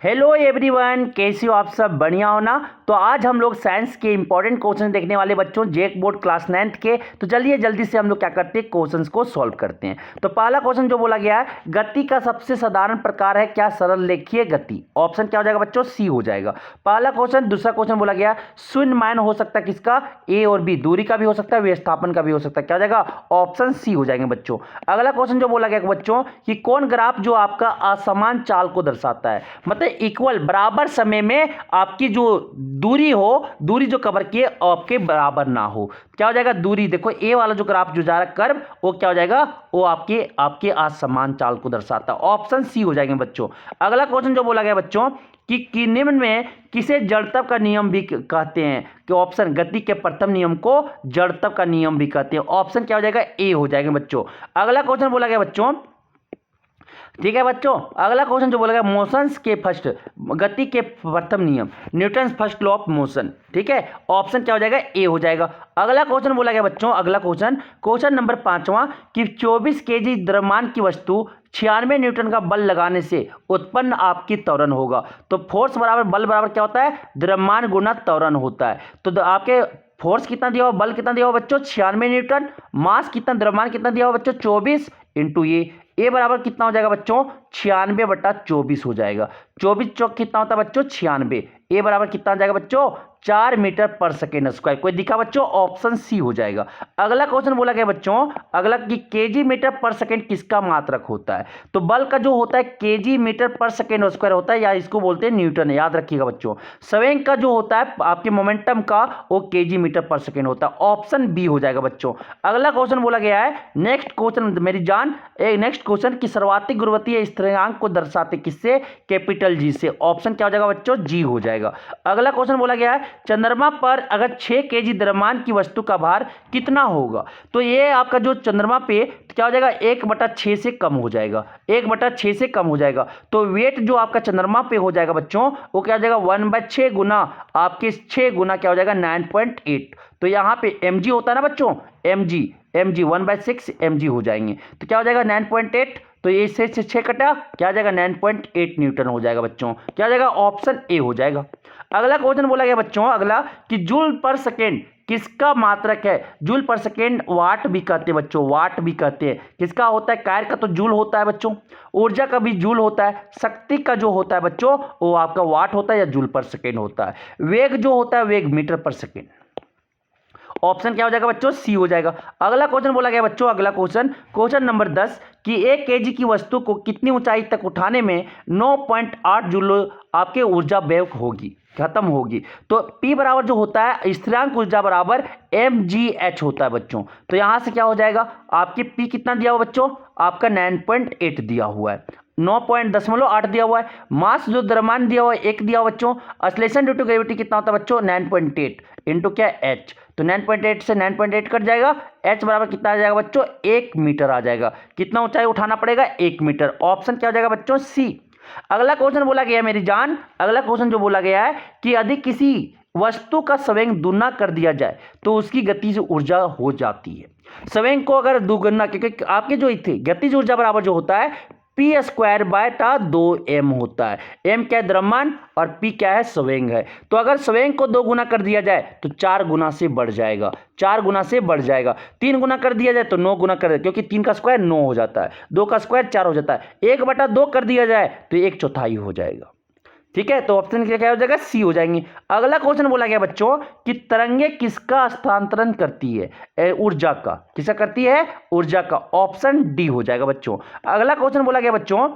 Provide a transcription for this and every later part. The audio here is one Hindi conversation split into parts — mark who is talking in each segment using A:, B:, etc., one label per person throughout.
A: हेलो एवरीवन, कैसे हो आप सब? बढ़िया हो ना? तो आज हम लोग साइंस के इंपॉर्टेंट क्वेश्चन देखने वाले बच्चों, जेक बोर्ड क्लास 9th के। तो चलिए जल्दी से हम लोग क्या करते हैं, क्वेश्चंस को सॉल्व करते हैं। तो पहला क्वेश्चन जो बोला गया है, गति का सबसे साधारण प्रकार है क्या? सरल रेखीय गति। ऑप्शन क्या हो जाएगा बच्चों? सी हो जाएगा पहला क्वेश्चन। दूसरा क्वेश्चन बोला गया, शून्य मान हो सकता है किसका? ए और बी, दूरी का भी हो सकता है, विस्थापन का भी हो सकता है। क्या हो जाएगा? ऑप्शन सी हो जाएंगे बच्चों। अगला क्वेश्चन जो बोला गया बच्चों कि कौन ग्राफ जो आपका असमान चाल को दर्शाता है, मतलब इक्वल बराबर समय में आपकी जो दूरी हो, दूरी जो कवर किए आपके बराबर ना हो। क्या हो जाएगा? दूरी। देखो ए वाला जो ग्राफ जो जा रहा है कर्व, वो क्या हो जाएगा? वो आपके आपके असमान चाल को दर्शाता है। ऑप्शन सी हो जाएंगे बच्चों। अगला क्वेश्चन जो बोला गया बच्चों कि निम्न में किसे जड़त्व का नियम भी कहते हैं? कि ऑप्शन गति के प्रथम नियम को जड़त्व का नियम भी कहते हैं। ऑप्शन क्या हो जाएगा? ए हो जाएगा बच्चों। अगला क्वेश्चन बोला गया बच्चों, ठीक है बच्चों, अगला क्वेश्चन जो बोला गया, मोशंस के फर्स्ट, गति के प्रथम नियम, Newton first law of motion. ठीक है, ऑप्शन क्या हो जाएगा? ए हो जाएगा। अगला क्वेश्चन बोला गया बच्चों, अगला क्वेश्चन, क्वेश्चन नंबर 5वां कि 24 केजी द्रव्यमान की वस्तु 96 न्यूटन का बल लगाने से उत्पन्न आपकी त्वरण होगा। तो फोर्स बराबर बल बराबर क्या होता है? द्रव्यमान गुना त्वरण होता है। तो आपके फोर्स कितना दिया हुआ, बल कितना दिया हुआ बच्चों? 96 न्यूटन। मास कितना, द्रव्यमान कितना दिया हुआ बच्चों? 24 इंटू ए बराबर कितना हो जाएगा बच्चों? 96/24 हो जाएगा। 24 चौक कितना होता है बच्चों? 96। ए बराबर कितना हो जाएगा बच्चों? 4 मीटर पर सेकेंड स्क्वायर। कोई दिखा बच्चों? ऑप्शन सी हो जाएगा। अगला क्वेश्चन बोला गया बच्चों, अगला कि केजी मीटर पर सेकेंड किसका मात्रक होता है? तो बल का जो होता है केजी मीटर पर सेकेंड स्क्वायर होता है, या इसको बोलते हैं न्यूटन, याद रखिएगा बच्चों। संवेग का जो होता है आपके मोमेंटम का, वो केजी मीटर पर सेकेंड होता है। ऑप्शन बी हो जाएगा बच्चों। अगला क्वेश्चन बोला गया है, नेक्स्ट क्वेश्चन मेरी जान, नेक्स्ट क्वेश्चन की सर्वाधिक गुरुत्वीय स्थिरांक को दर्शाते किससे? कैपिटल जी से। ऑप्शन क्या हो जाएगा बच्चों? जी हो जाएगा। अगला क्वेश्चन बोला गया है, चंद्रमा पर अगर 6 केजी द्रव्यमान की वस्तु का भार कितना होगा? तो ये आपका जो चंद्रमा पे क्या हो जाएगा? 1/6 से कम हो जाएगा, 1/6 से कम हो जाएगा। तो वेट जो आपका चंद्रमा पे हो जाएगा बच्चों, वो क्या हो जाएगा? 1/6 गुना आपके 6 गुना क्या हो जाएगा? 9.8। तो यहाँ पे mg होता है ना बच्चों, mg 1/6 mg हो जाएंगे। तो क्या हो जाएगा? 9.8। तो ये से 6 कटा, क्या आ जाएगा? 9.8 न्यूटन हो जाएगा बच्चों। क्या हो जाएगा? ऑप्शन ए हो जाएगा। अगला क्वेश्चन बोला गया बच्चों, अगला कि जूल पर सेकेंड किसका मात्रक है? जूल पर सेकेंड वाट भी कहते हैं बच्चों, वाट भी कहते हैं। किसका होता है? कार्य का तो जूल होता है बच्चों, ऊर्जा का भी जूल होता है, शक्ति का जो होता है बच्चों वो आपका वाट होता है या जूल पर सेकेंड होता है। वेग जो होता है, वेग मीटर पर सेकेंड। ऑप्शन क्या हो जाएगा बच्चों? सी हो जाएगा। अगला क्वेश्चन बोला गया बच्चों, अगला क्वेश्चन, क्वेश्चन नंबर 10 कि 1 केजी की वस्तु को कितनी ऊंचाई तक उठाने में 9.8 जूल आपके ऊर्जा व्यय होगी, खत्म होगी। तो P बराबर जो होता है स्थिरांक ऊर्जा बराबर mgh होता है बच्चों। तो यहां से क्या हो जाएगा? आपके P कितना दिया हुआ बच्चों? आपका 9.8 दिया हुआ है, 9.8 दिया हुआ है। मास जो द्रव्यमान दिया हुआ है 1 दिया हुआ बच्चों। एक्सेलरेशन ड्यू टू ग्रेविटी कितना होता है बच्चों? 9.8 इंटू क्या? h। तो 9.8 से 9.8 कट जाएगा, h बराबर कितना आ जाएगा बच्चों? 1 मीटर आ जाएगा। कितना ऊंचाई उठाना पड़ेगा? 1 मीटर। ऑप्शन क्या हो जाएगा बच्चों? सी। अगला क्वेश्चन बोला गया है मेरी जान, अगला क्वेश्चन जो बोला गया है कि यदि किसी वस्तु का संवेग दुगना कर दिया जाए तो उसकी गतिज ऊर्जा हो जाती है। संवेग को अगर दुगना, क्योंकि आपके जो थी गतिज ऊर्जा बराबर जो होता है P²/2m होता है। m क्या है? द्रव्यमान, और P क्या है? संवेग है। तो अगर संवेग को 2 गुना कर दिया जाए तो 4 गुना से बढ़ जाएगा, 4 गुना से बढ़ जाएगा। 3 गुना कर दिया जाए तो 9 गुना कर, क्योंकि 3 का स्क्वायर 9 हो जाता है, 2 का स्क्वायर 4 हो जाता है। 1/2 कर दिया जाए तो 1/4 हो जाएगा। ठीक है, तो ऑप्शन क्या हो जाएगा? सी हो जाएंगे। अगला क्वेश्चन बोला गया बच्चों कि तरंगे किसका हस्तांतरण करती है? ऊर्जा का। किसका करती है? ऊर्जा का। ऑप्शन डी हो जाएगा बच्चों। अगला क्वेश्चन बोला गया बच्चों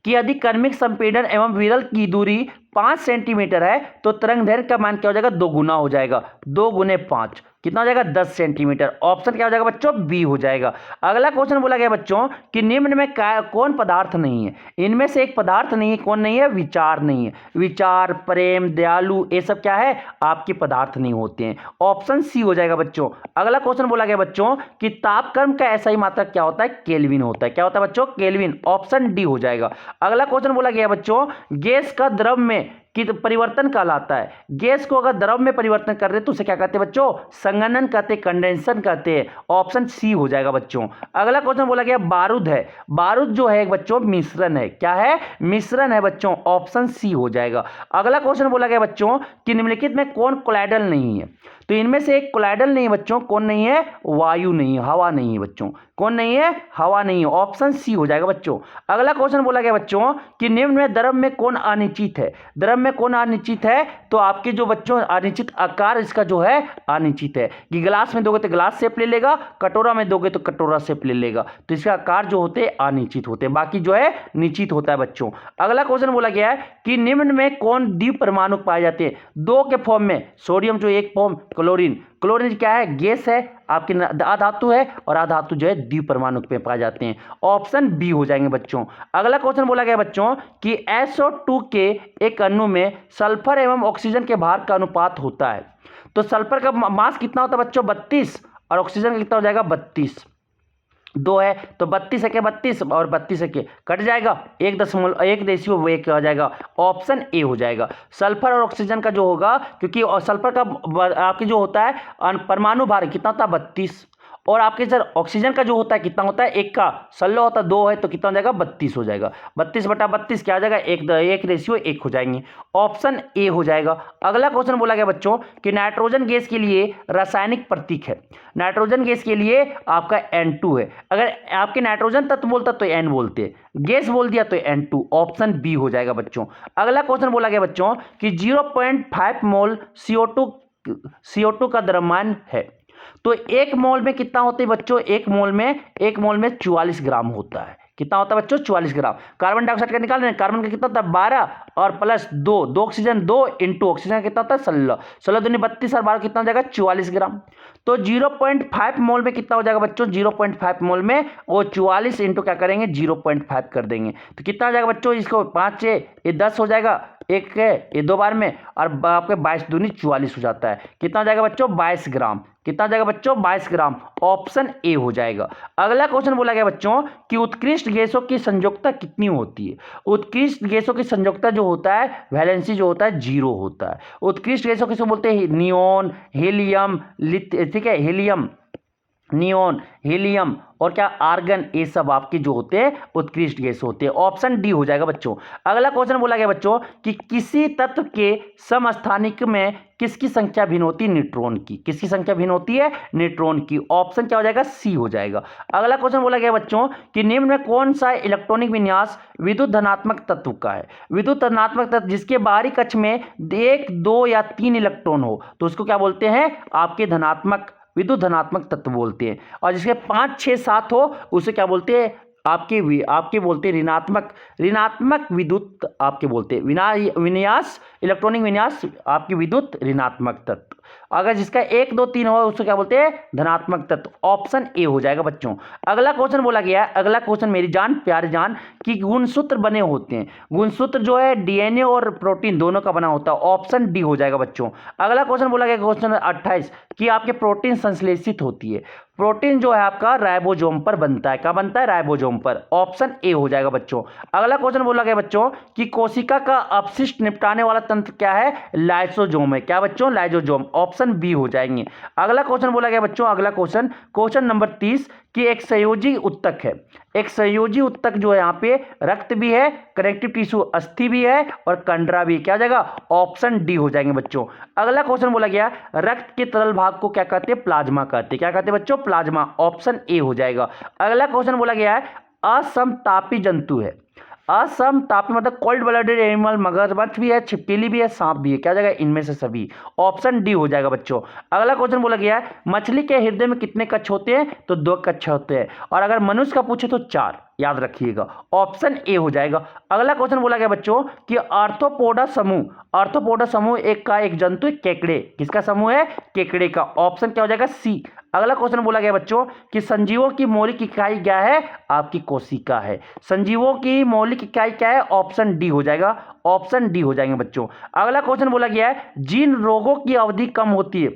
A: कि यदि क्रमिक संपीड़न एवं विरल की दूरी 5 सेंटीमीटर है तो तरंग दैर्घ्य का मान क्या हो जाएगा? 2 गुना हो जाएगा, 2 गुने 5 कितना हो जाएगा? 10 सेंटीमीटर। ऑप्शन क्या हो जाएगा बच्चों? बी हो जाएगा। अगला क्वेश्चन बोला गया बच्चों कि निम्न में कौन पदार्थ नहीं है? इनमें से एक पदार्थ नहीं है, कौन नहीं है? विचार नहीं है। विचार, प्रेम, दयालु, ये सब क्या है? आपके पदार्थ नहीं होते हैं। ऑप्शन सी हो जाएगा बच्चों। अगला क्वेश्चन बोला गया बच्चों कि तापक्रम का ऐसा ही मात्रक क्या होता है? केल्विन होता है। क्या होता है बच्चों? केल्विन। ऑप्शन डी हो जाएगा। अगला क्वेश्चन बोला गया बच्चों, गैस का द्रव में कि परिवर्तन कहलाता है। गैस को अगर द्रव में परिवर्तन कर रहे तो उसे क्या कहते हैं बच्चों, संघनन कहते हैं, कंडेंसन कहते हैं। ऑप्शन सी हो जाएगा बच्चों। अगला क्वेश्चन बोला गया बारूद है। बारूद जो है बच्चों मिश्रण है, क्या है, मिश्रण है बच्चों। ऑप्शन सी हो जाएगा। अगला क्वेश्चन बोला गया बच्चों कि निम्नलिखित में कौन कोलाइडल नहीं है, तो इनमें से एक कोलाइडल नहीं है बच्चों, कौन नहीं है, वायु नहीं है, हवा नहीं है बच्चों, कौन नहीं है, हवा नहीं है। ऑप्शन सी हो जाएगा बच्चों। अगला क्वेश्चन बोला गया बच्चों कि निम्न में द्रव में कौन अनिश्चित है, द्रव में कौन अनिश्चित है, तो आपके जो बच्चों अनिश्चित आकार इसका जो है अनिश्चित है, कि गिलास में दोगे तो गिलास शेप ले लेगा, कटोरा में दोगे तो कटोरा शेप ले लेगा, तो इसका आकार जो होते हैं अनिश्चित होते हैं, बाकी जो है निश्चित होता है बच्चों। अगला क्वेश्चन बोला गया है कि निम्न में कौन द्विपरमाणु पाए जाते हैं, दो के फॉर्म में, सोडियम जो एक फॉर्म, क्लोरीन, क्लोरीन क्या है, गैस है, आपकी अधातु है, और अधातु जो है द्विपरमाणु में पाए जाते हैं। ऑप्शन बी हो जाएंगे बच्चों। अगला क्वेश्चन बोला गया बच्चों कि SO2 के एक अणु में सल्फर एवं ऑक्सीजन के भार का अनुपात होता है, तो सल्फर का मास कितना होता है बच्चों 32, और ऑक्सीजन का कितना हो जाएगा 32, दो है तो 32 के 32 और 32 के कट जाएगा, 1.1 हो जाएगा। ऑप्शन ए हो जाएगा। सल्फर और ऑक्सीजन का जो होगा, क्योंकि सल्फर का आपकी जो होता है परमाणु भार कितना होता है 32, और आपके सर ऑक्सीजन का जो होता है कितना होता है, एक का 16 होता है, 2 है तो कितना हो जाएगा 32 हो जाएगा, 32/32 क्या हो जाएगा, 1:1 हो जाएंगे। ऑप्शन ए हो जाएगा। अगला क्वेश्चन बोला गया बच्चों कि नाइट्रोजन गैस के लिए रासायनिक प्रतीक है, नाइट्रोजन गैस के लिए आपका N2 है, अगर आपके नाइट्रोजन तत्व बोलता तो N बोलते, गैस बोल दिया तो N2। ऑप्शन बी हो जाएगा बच्चों। अगला क्वेश्चन बोला गया बच्चों कि 0.5 मोल CO2 का द्रव्यमान है, तो एक मोल में कितना होता है बच्चों, एक मोल में 44 ग्राम होता है, कितना होता है बच्चों 44 ग्राम। कार्बन डाइऑक्साइड का निकाल रहे हैं, कार्बन का कितना होता है 12 और प्लस 2 ऑक्सीजन 2 इंटू ऑक्सीजन का कितना होता है 16 दूनी 32 और 12 कितना हो जाएगा 44 ग्राम। तो 0.5 मोल में कितना हो जाएगा बच्चों, 0.5 मोल में वो 44 इंटू क्या करेंगे 0.5 कर देंगे, तो कितना हो जाएगा बच्चों, इसको 5 6 ये 10 हो जाएगा, एक है ये 2 बार में, और आपके 22 दूनी 44 हो जाता है, कितना हो जाएगा बच्चों 22 ग्राम, कितना हो जाएगा बच्चों 22 ग्राम। ऑप्शन ए हो जाएगा। अगला क्वेश्चन बोला गया बच्चों कि उत्कृष्ट गैसों की संयोजकता कितनी होती है, उत्कृष्ट गैसों की संयोजकता जो होता है वैलेंसी जो होता है 0 होता है। उत्कृष्ट गैसों किसको बोलते हैं, नियोन, हीलियम, ठीक है, हीलियम, नियोन, हीलियम और क्या आर्गन, ये सब आपके जो होते हैं उत्कृष्ट गैस होते हैं। ऑप्शन डी हो जाएगा बच्चों। अगला क्वेश्चन बोला गया बच्चों कि किसी तत्व के समस्थानिक में किसकी संख्या भिन्न होती है, न्यूट्रॉन की, किसकी संख्या भिन्न होती है, न्यूट्रॉन की। ऑप्शन क्या हो जाएगा, सी हो जाएगा। अगला क्वेश्चन बोला गया बच्चों कि निम्न में कौन सा इलेक्ट्रॉनिक विन्यास विद्युत धनात्मक तत्व का है, विद्युत धनात्मक तत्व जिसके बाहरी कक्ष में 1 2 या 3 इलेक्ट्रॉन हो तो उसको क्या बोलते हैं, आपके धनात्मक, विद्युत धनात्मक तत्व बोलते हैं, और जिसके 5 6 7 हो उसे क्या बोलते हैं, आपके बोलते हैं ऋणात्मक विद्युत, आपके बोलते हैं विन्यास, इलेक्ट्रॉनिक विन्यास आपकी विद्युत ऋणात्मक तत्व। अगर जिसका 1 2 3 हो उसको क्या बोलते हैं, धनात्मक तत्व। ऑप्शन ए हो जाएगा बच्चों। अगला क्वेश्चन बोला गया है, अगला क्वेश्चन मेरी जान प्यारे जान कि गुणसूत्र बने होते हैं, गुणसूत्र जो है डीएनए और प्रोटीन दोनों का बना होता है। ऑप्शन डी हो जाएगा बच्चों। अगला क्वेश्चन बोला गया क्वेश्चन 28 कि आपके प्रोटीन संश्लेषित होती है, प्रोटीन जो है आपका राइबोसोम पर बनता है, क्या बनता है, राइबोसोम पर। ऑप्शन ए हो जाएगा बच्चों। अगला क्वेश्चन बोला गया बच्चों कि कोशिका का अपशिष्ट निपटाने वाला तंत्र क्या है, लाइसोसोम है, क्या बच्चों, लाइसोसोम। ऑप्शन बी हो जाएंगे। अगला क्वेश्चन बोला गया बच्चों, अगला क्वेश्चन नंबर 30 कि एक संयोजी उत्तक है, एक संयोजी उत्तक जो है यहाँ पे रक्त भी है, कनेक्टिव टिश्यू अस्थि भी है और कंडरा भी, क्या जाएगा, ऑप्शन डी हो जाएंगे बच्चों। अगला क्वेश्चन बोला गया रक्त के तरल भाग को क्या कहते हैं, प्लाज्मा कहते हैं, क्या कहते हैं बच्चों, प्लाज्मा। ऑप्शन ए हो जाएगा। अगला क्वेश्चन बोला गया है असमतापी जंतु है, असमतापी मतलब कोल्ड ब्लडेड एनिमल, मगरमच्छ भी है, छिपकली भी है, सांप भी है, क्या जाएगा, इनमें से सभी। ऑप्शन डी हो जाएगा बच्चों। अगला क्वेश्चन बोला गया है मछली के हृदय में कितने कक्ष होते हैं, तो 2 कक्ष होते हैं, और अगर मनुष्य का पूछे तो 4, याद रखिएगा। ऑप्शन ए हो जाएगा। अगला क्वेश्चन बोला गया बच्चों कि आर्थ्रोपोडा समूह एक जंतु केकड़े, किसका समूह है, केकड़े का। ऑप्शन क्या हो जाएगा, सी। अगला क्वेश्चन बोला गया बच्चों कि संजीवों की मौलिक इकाई क्या है, आपकी कोशिका है, संजीवों की मौलिक इकाई क्या है, ऑप्शन डी हो जाएगा। ऑप्शन डी हो जाएंगे बच्चों। अगला क्वेश्चन बोला गया है जिन रोगों की अवधि कम होती है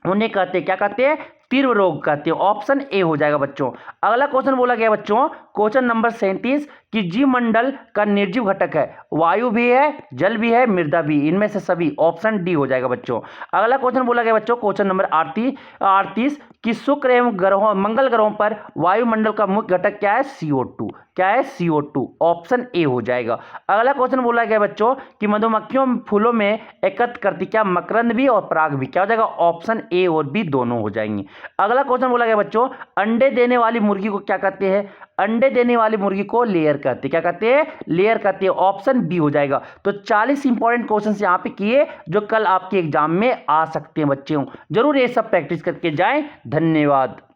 A: उन्हें कहते हैं, क्या कहते हैं, तीव्र रोग कहते हैं। ऑप्शन ए हो जाएगा बच्चों। अगला क्वेश्चन बोला गया बच्चों क्वेश्चन नंबर 37 कि जीव मंडल का निर्जीव घटक है, वायु भी है, जल भी है, मृदा भी, इनमें से सभी, ऑप्शन डी हो जाएगा बच्चों। अगला क्वेश्चन बोला गया बच्चों, क्वेश्चन नंबर 38 कि शुक्र एवं ग्रहों मंगल ग्रहों पर वायुमंडल का मुख्य घटक क्या है? CO2। क्या है? CO2, ऑप्शन ए हो जाएगा। अगला क्वेश्चन बोला गया बच्चों कि मधुमक्खियों फूलों में एकत्र करती क्या? मकरंद भी और पराग भी। क्या हो जाएगा? ऑप्शन ए और बी दोनों हो जाएंगे। अगला क्वेश्चन बोला गया बच्चों, अंडे देने वाली मुर्गी को क्या कहते हैं? अंडे देने वाली मुर्गी को लेयर कहते हैं। क्या कहते हैं? लेयर कहते हैं, ऑप्शन बी हो जाएगा। तो 40 इंपॉर्टेंट क्वेश्चन यहां पे किए जो कल आपके एग्जाम में आ सकते हैं बच्चों। जरूर ये सब प्रैक्टिस करके जाएं। धन्यवाद।